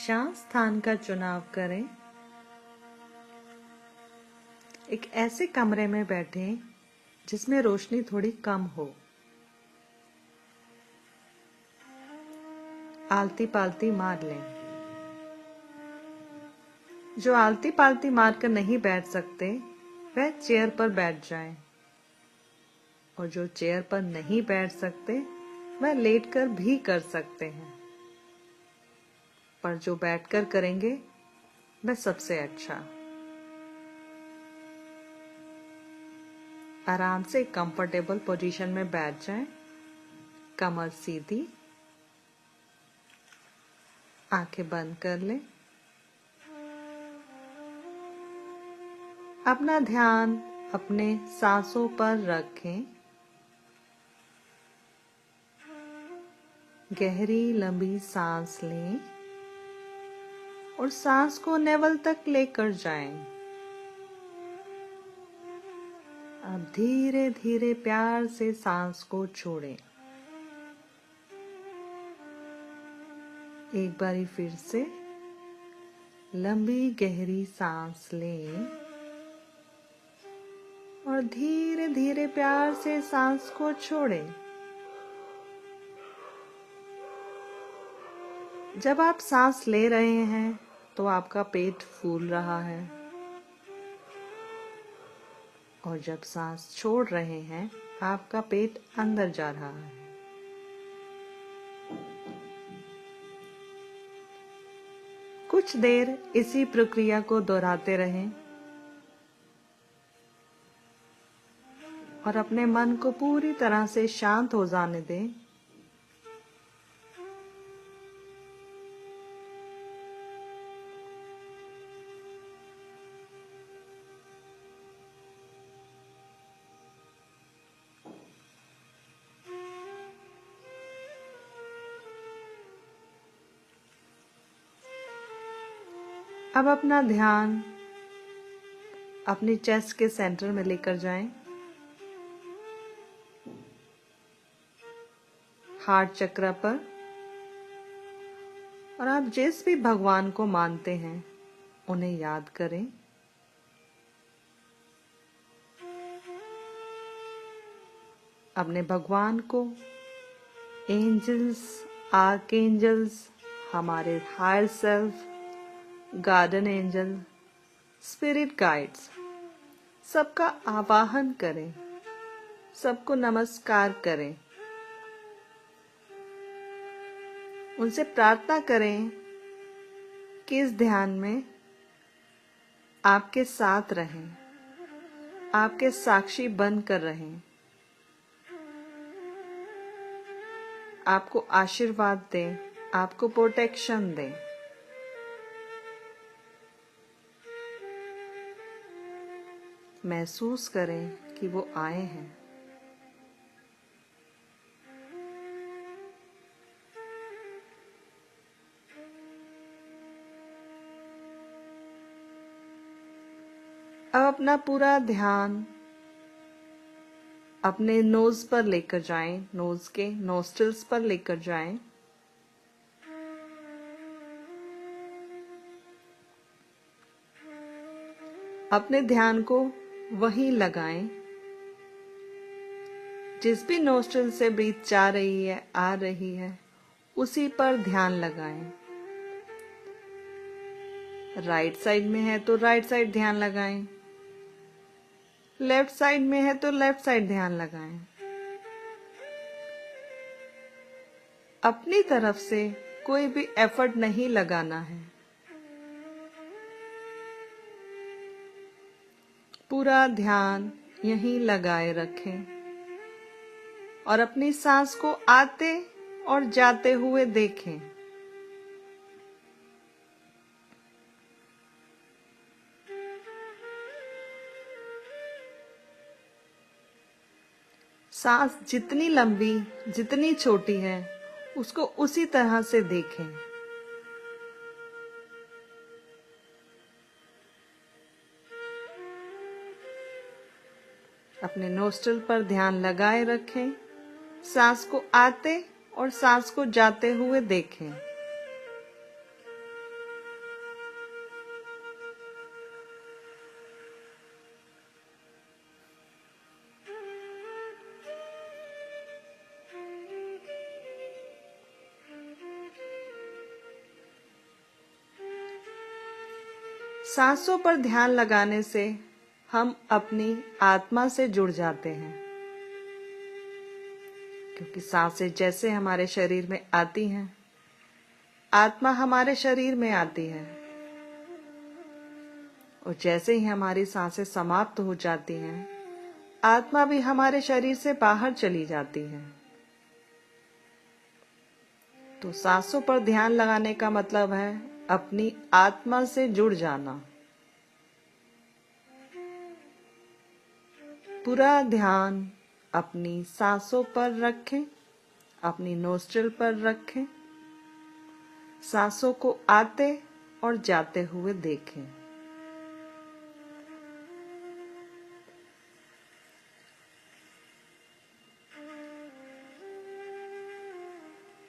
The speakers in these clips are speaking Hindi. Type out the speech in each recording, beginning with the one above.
शांत स्थान का चुनाव करें। एक ऐसे कमरे में बैठें जिसमें रोशनी थोड़ी कम हो। आलती पालती मार लें। जो आलती पालती मारकर नहीं बैठ सकते वह चेयर पर बैठ जाएं, और जो चेयर पर नहीं बैठ सकते वह लेटकर भी कर सकते हैं, पर जो बैठकर करेंगे वह सबसे अच्छा। आराम से कंफर्टेबल पोजीशन में बैठ जाएं, कमर सीधी, आंखें बंद कर लें। अपना ध्यान अपने सांसों पर रखें। गहरी लंबी सांस लें और सांस को नेवल तक लेकर जाएं। अब धीरे धीरे प्यार से सांस को छोड़ें। एक बारी फिर से लंबी गहरी सांस लें और धीरे धीरे प्यार से सांस को छोड़ें। जब आप सांस ले रहे हैं तो आपका पेट फूल रहा है, और जब सांस छोड़ रहे हैं आपका पेट अंदर जा रहा है। कुछ देर इसी प्रक्रिया को दोहराते रहें और अपने मन को पूरी तरह से शांत हो जाने दें। अब अपना ध्यान अपनी चेस्ट के सेंटर में लेकर जाएं। हार्ट चक्र पर, और आप जिस भी भगवान को मानते हैं उन्हें याद करें। अपने भगवान को एंजल्स, आर्कएंजल्स, हमारे higher self, guardian angel, spirit guides, सबका आवाहन करें, सबको नमस्कार करें। उनसे प्रार्थना करें कि इस ध्यान में आपके साथ रहें, आपके साक्षी बनकर रहें, आपको आशीर्वाद दें, आपको प्रोटेक्शन दें। महसूस करें कि वो आए हैं। अब अपना पूरा ध्यान अपने नोज पर लेकर जाएं, नोज के नोस्ट्रिल्स पर लेकर जाएं। अपने ध्यान को वहीं लगाएं जिस भी नोस्ट्रिल से ब्रीथ जा रही है, आ रही है, उसी पर ध्यान लगाएं। राइट साइड में है तो राइट साइड ध्यान लगाएं, लेफ्ट साइड में है तो लेफ्ट साइड ध्यान लगाएं। अपनी तरफ से कोई भी एफर्ट नहीं लगाना है। पूरा ध्यान यहीं लगाए रखें और अपनी सांस को आते और जाते हुए देखें। सांस जितनी लंबी, जितनी छोटी है, उसको उसी तरह से देखें। अपने नोस्ट्रिल पर ध्यान लगाए रखें, सांस को आते और सांस को जाते हुए देखें। सांसों पर ध्यान लगाने से हम अपनी आत्मा से जुड़ जाते हैं, क्योंकि सांसें जैसे हमारे शरीर में आती हैं, आत्मा हमारे शरीर में आती है, और जैसे ही हमारी सांसें समाप्त हो जाती हैं, आत्मा भी हमारे शरीर से बाहर चली जाती है। तो सांसों पर ध्यान लगाने का मतलब है अपनी आत्मा से जुड़ जाना। पूरा ध्यान अपनी सांसों पर रखें, अपनी नोस्ट्रिल पर रखें, सांसों को आते और जाते हुए देखें।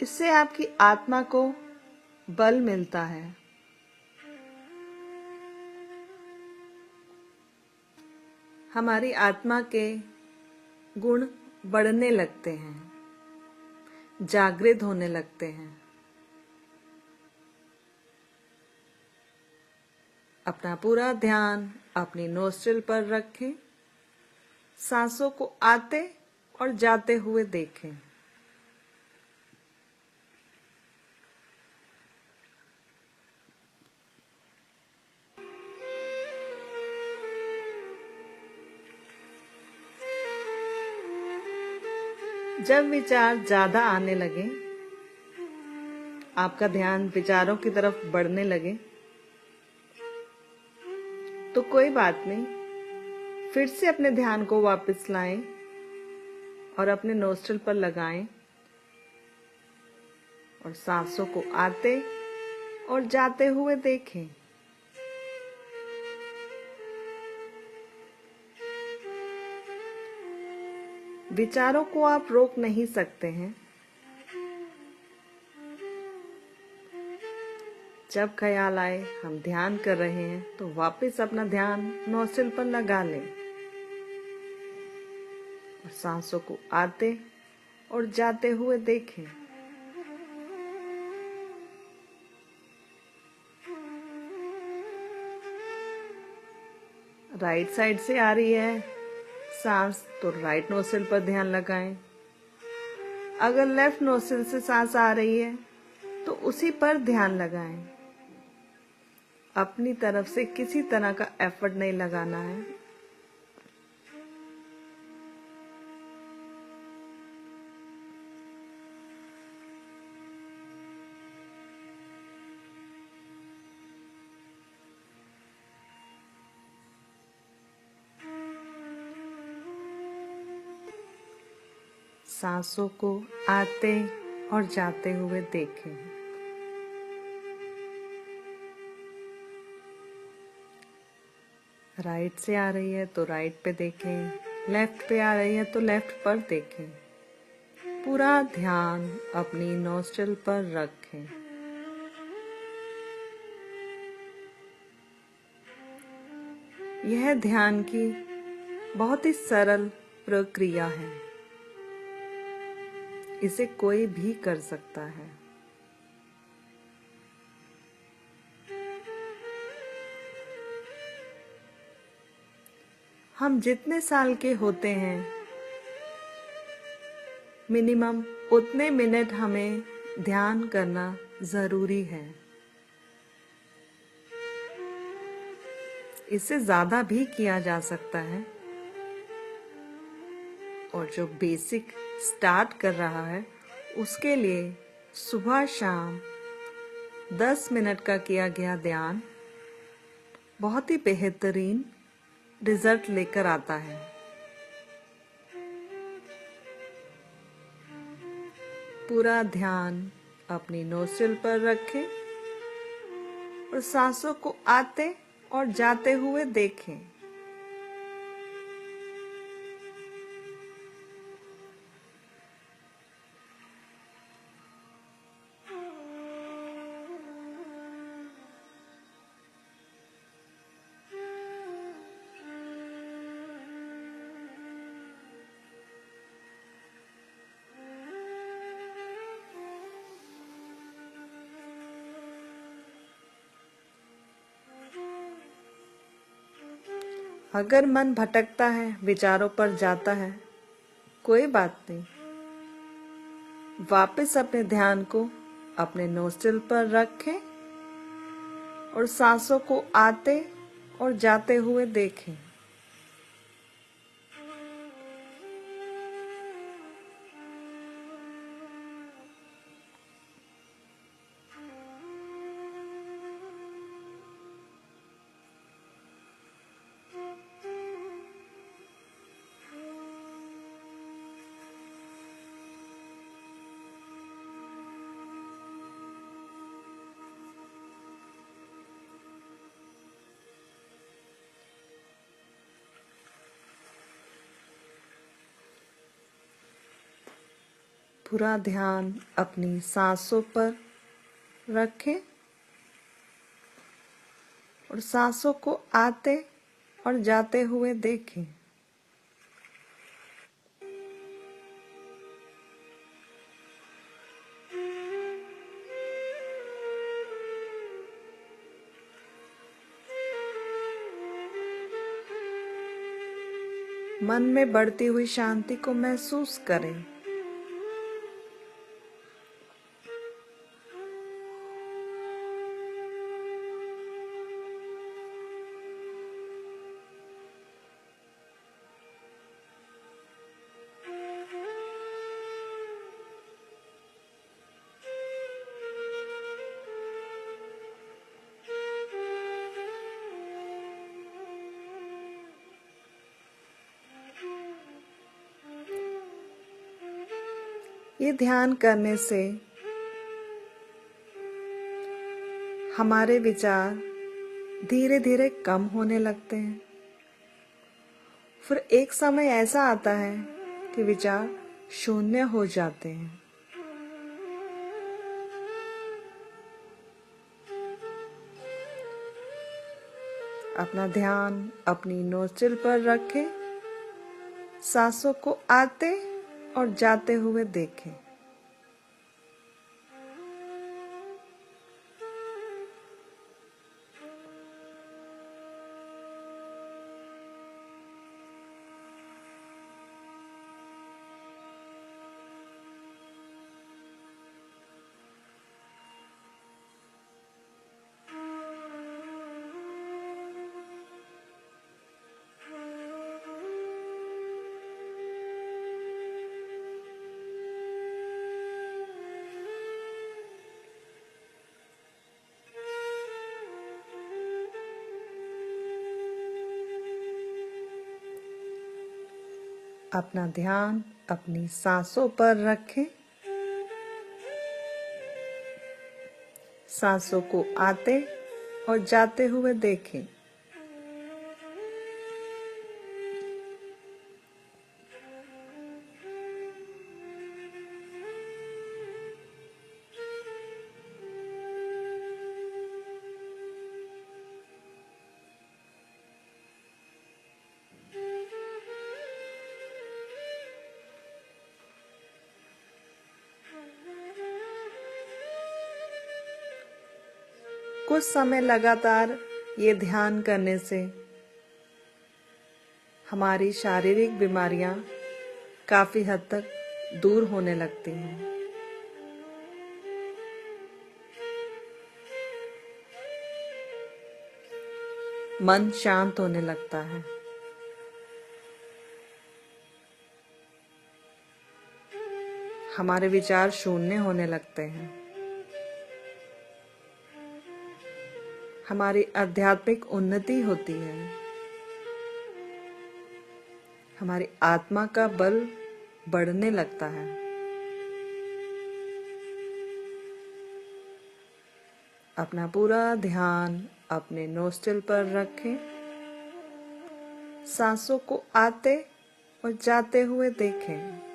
इससे आपकी आत्मा को बल मिलता है। हमारी आत्मा के गुण बढ़ने लगते हैं, जागृत होने लगते हैं। अपना पूरा ध्यान अपनी नोस्ट्रिल पर रखें, सांसों को आते और जाते हुए देखें। जब विचार ज्यादा आने लगे, आपका ध्यान विचारों की तरफ बढ़ने लगे, तो कोई बात नहीं, फिर से अपने ध्यान को वापस लाएं और अपने नोस्ट्रिल पर लगाएं और सांसों को आते और जाते हुए देखें। विचारों को आप रोक नहीं सकते हैं। जब ख्याल आए हम ध्यान कर रहे हैं तो वापस अपना ध्यान नोस्ट्रिल पर लगा लें और सांसों को आते और जाते हुए देखें। राइट साइड से आ रही है सांस तो राइट नोस्ट्रिल पर ध्यान लगाएं। अगर लेफ्ट नोस्ट्रिल से सांस आ रही है तो उसी पर ध्यान लगाएं। अपनी तरफ से किसी तरह का एफर्ट नहीं लगाना है। सांसों को आते और जाते हुए देखें। राइट से आ रही है तो राइट पे देखें, लेफ्ट पे आ रही है तो लेफ्ट पर देखें। पूरा ध्यान अपनी नोस्ट्रिल पर रखें। यह ध्यान की बहुत ही सरल प्रक्रिया है। इसे कोई भी कर सकता है। हम जितने साल के होते हैं, मिनिमम उतने मिनट हमें ध्यान करना जरूरी है। इससे ज्यादा भी किया जा सकता है, और जो बेसिक स्टार्ट कर रहा है उसके लिए सुबह शाम 10 मिनट का किया गया ध्यान बहुत ही बेहतरीन रिजल्ट लेकर आता है। पूरा ध्यान अपनी नोस्ट्रिल पर रखें और सांसों को आते और जाते हुए देखें। अगर मन भटकता है, विचारों पर जाता है, कोई बात नहीं। वापस अपने ध्यान को अपने नोस्ट्रिल पर रखें और सांसों को आते और जाते हुए देखें। पूरा ध्यान अपनी सांसों पर रखें और सांसों को आते और जाते हुए देखें। मन में बढ़ती हुई शांति को महसूस करें। ये ध्यान करने से हमारे विचार धीरे धीरे कम होने लगते हैं। फिर एक समय ऐसा आता है कि विचार शून्य हो जाते हैं। अपना ध्यान अपनी नोस्ट्रिल पर रखें, सांसों को आते और जाते हुए देखें। अपना ध्यान अपनी सांसों पर रखें, सांसों को आते और जाते हुए देखें। कुछ समय लगातार ये ध्यान करने से हमारी शारीरिक बीमारियां काफी हद तक दूर होने लगती हैं। मन शांत होने लगता है। हमारे विचार शून्य होने लगते हैं। हमारी आध्यात्मिक उन्नति होती है। हमारी आत्मा का बल बढ़ने लगता है। अपना पूरा ध्यान अपने नोस्ट्रिल पर रखें, सांसों को आते और जाते हुए देखें।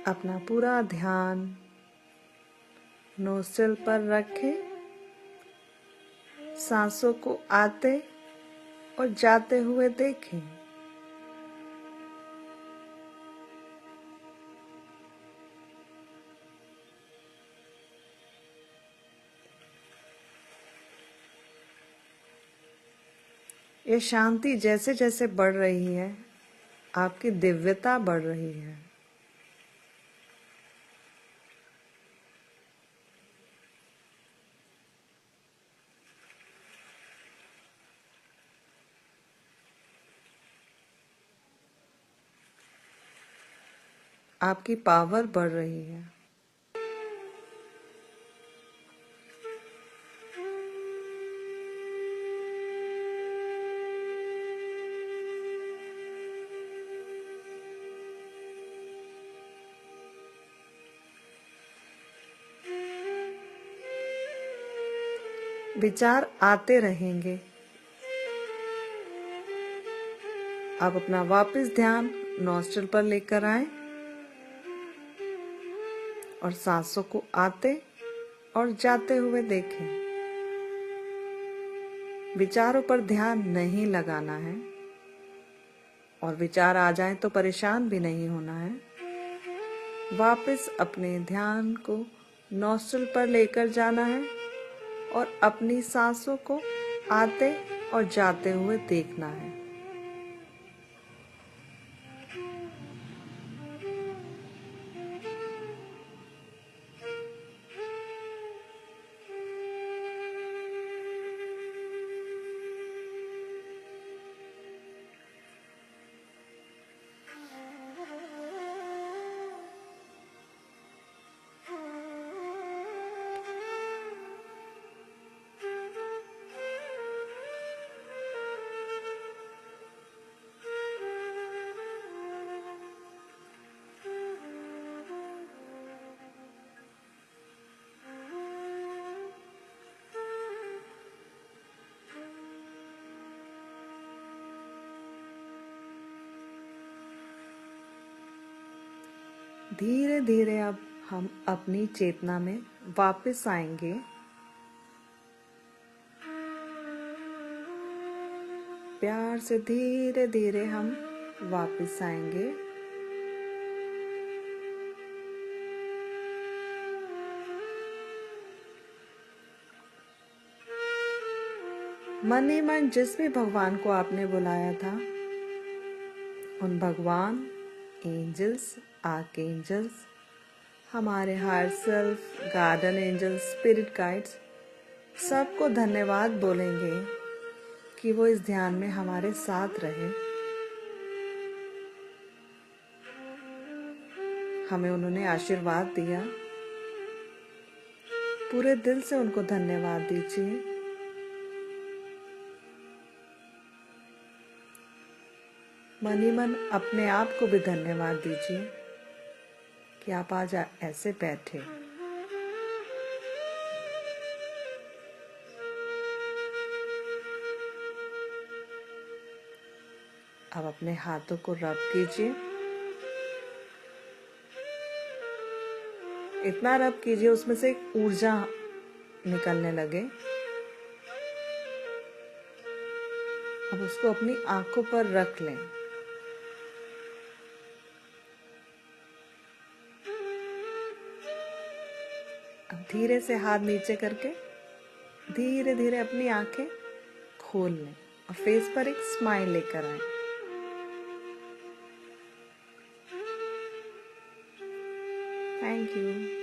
अपना पूरा ध्यान नोस्ट्रिल पर रखें। सांसों को आते और जाते हुए देखें। ये शांति जैसे जैसे बढ़ रही है, आपकी दिव्यता बढ़ रही है। आपकी पावर बढ़ रही है। विचार आते रहेंगे। आप अपना वापस ध्यान नॉस्ट्रिल पर लेकर आए और सांसों को आते और जाते हुए देखें। विचारों पर ध्यान नहीं लगाना है और विचार आ जाए तो परेशान भी नहीं होना है। वापस अपने ध्यान को नॉस्ट्रिल पर लेकर जाना है और अपनी सांसों को आते और जाते हुए देखना है। धीरे धीरे अब हम अपनी चेतना में वापस आएंगे। प्यार से धीरे धीरे हम वापस आएंगे। मन ही मन जिस भी भगवान को आपने बुलाया था, उन भगवान, एंजल्स, आर्कएंजल्स, हमारे higher self, guardian angels, spirit guides, सबको धन्यवाद बोलेंगे कि वो इस ध्यान में हमारे साथ रहे। हमें उन्होंने आशीर्वाद दिया। पूरे दिल से उनको धन्यवाद दीजिए। मन ही मन अपने आप को भी धन्यवाद दीजिए कि आप आज ऐसे बैठे। अब अपने हाथों को रब कीजिए। इतना रब कीजिए उसमें से एक ऊर्जा निकलने लगे। अब उसको अपनी आंखों पर रख लें। अब धीरे से हाथ नीचे करके धीरे धीरे अपनी आंखें खोल लें और फेस पर एक स्माइल लेकर आए। Thank you.